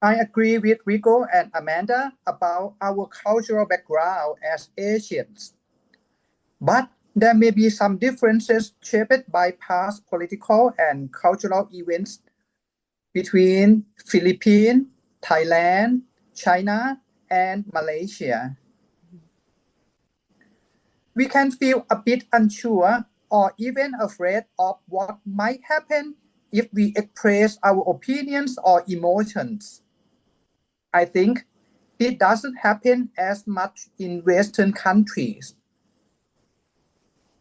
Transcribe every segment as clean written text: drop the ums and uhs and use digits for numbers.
I agree with Rico and Amanda about our cultural background as Asians. But there may be some differences shaped by past political and cultural events between Philippines, Thailand, China, and Malaysia. We can feel a bit unsure or even afraid of what might happen if we express our opinions or emotions. I think it doesn't happen as much in Western countries.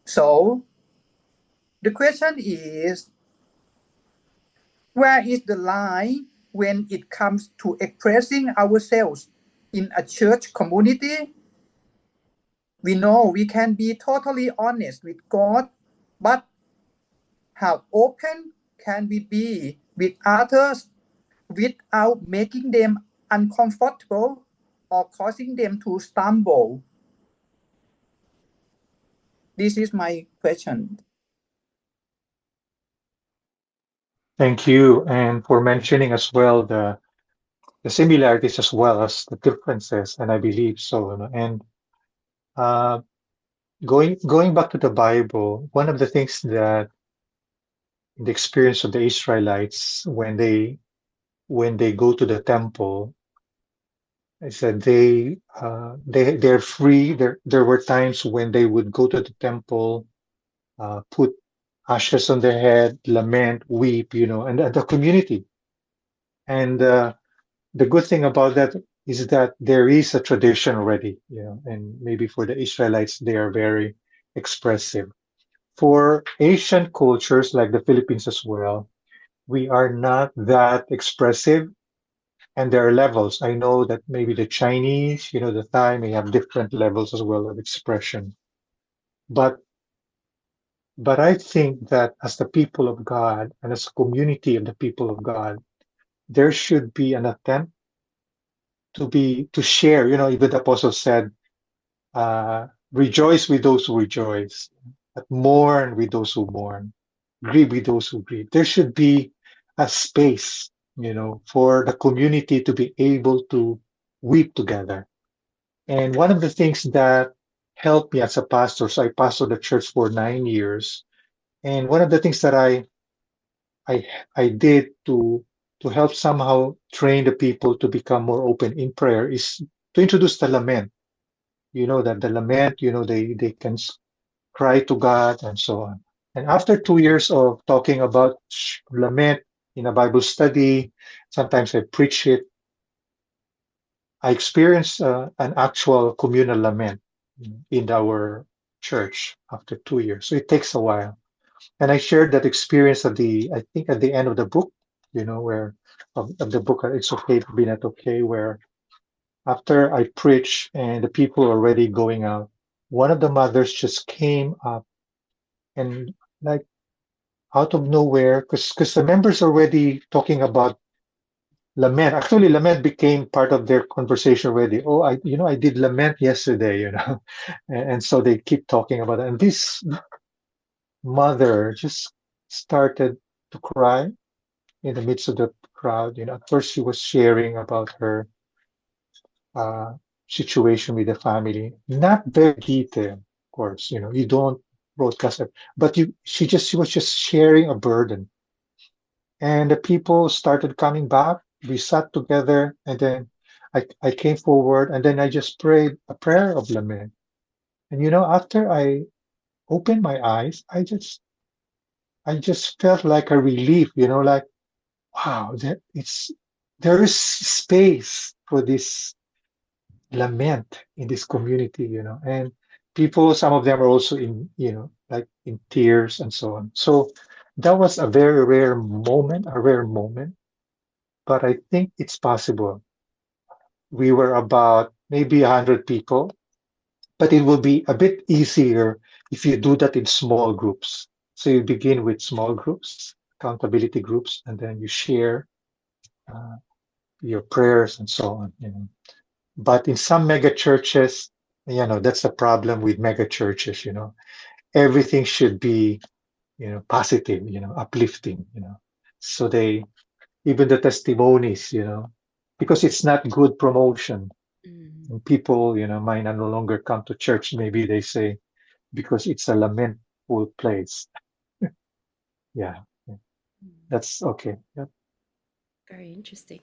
So the question is, where is the line when it comes to expressing ourselves in a church community? We know we can be totally honest with God, but how open can we be with others without making them uncomfortable or causing them to stumble? This is my question. Thank you, and for mentioning as well the similarities as well as the differences, and I believe so. And uh, going back to the Bible, one of the things that in the experience of the Israelites when they go to the temple, I said they're free. There were times when they would go to the temple, put ashes on their head, lament, weep, and the community. And the good thing about that is that there is a tradition already, and maybe for the Israelites, they are very expressive. For Asian cultures like the Philippines as well, we are not that expressive, and there are levels. I know that maybe the Chinese, the Thai may have different levels as well of expression. But but I think that as the people of God and as a community of the people of God, there should be an attempt to share. Even the apostle said, rejoice with those who rejoice, but mourn with those who mourn, grieve with those who grieve. There should be a space, for the community to be able to weep together. And one of the things that helped me as a pastor, so I pastored the church for 9 years, and one of the things that I I did to help somehow train the people to become more open in prayer is to introduce the lament. That the lament, they can cry to God and so on. And after 2 years of talking about lament in a Bible study, sometimes I preach it, I experienced an actual communal lament in our church after 2 years. So it takes a while. And I shared that experience I think at the end of the book, where of the book, It's Okay to Be Not Okay, where after I preached and the people are already going out, one of the mothers just came up and like out of nowhere, because the members already talking about lament. Actually, lament became part of their conversation already. Oh, I did lament yesterday, and so they keep talking about it. And this mother just started to cry in the midst of the crowd. At first she was sharing about her uh, situation with the family, not very detailed, of course. You don't broadcast it, but she was just sharing a burden, and the people started coming back. We sat together, and then I came forward, and then I just prayed a prayer of lament. And after I opened my eyes, I just felt like a relief. Like wow, there is space for this lament in this community. And people, some of them are also in, like in tears and so on. So that was a very rare moment, but I think it's possible. We were about maybe 100 people, but it will be a bit easier if you do that in small groups. So you begin with small groups, accountability groups, and then you share uh, your prayers and so on. But in some mega churches, that's the problem with mega churches. Everything should be, positive, uplifting. So even the testimonies, because it's not good promotion. Mm. And people, might no longer come to church. Maybe they say because it's a lamentful place. Yeah, Mm. that's okay. Yep. Very interesting.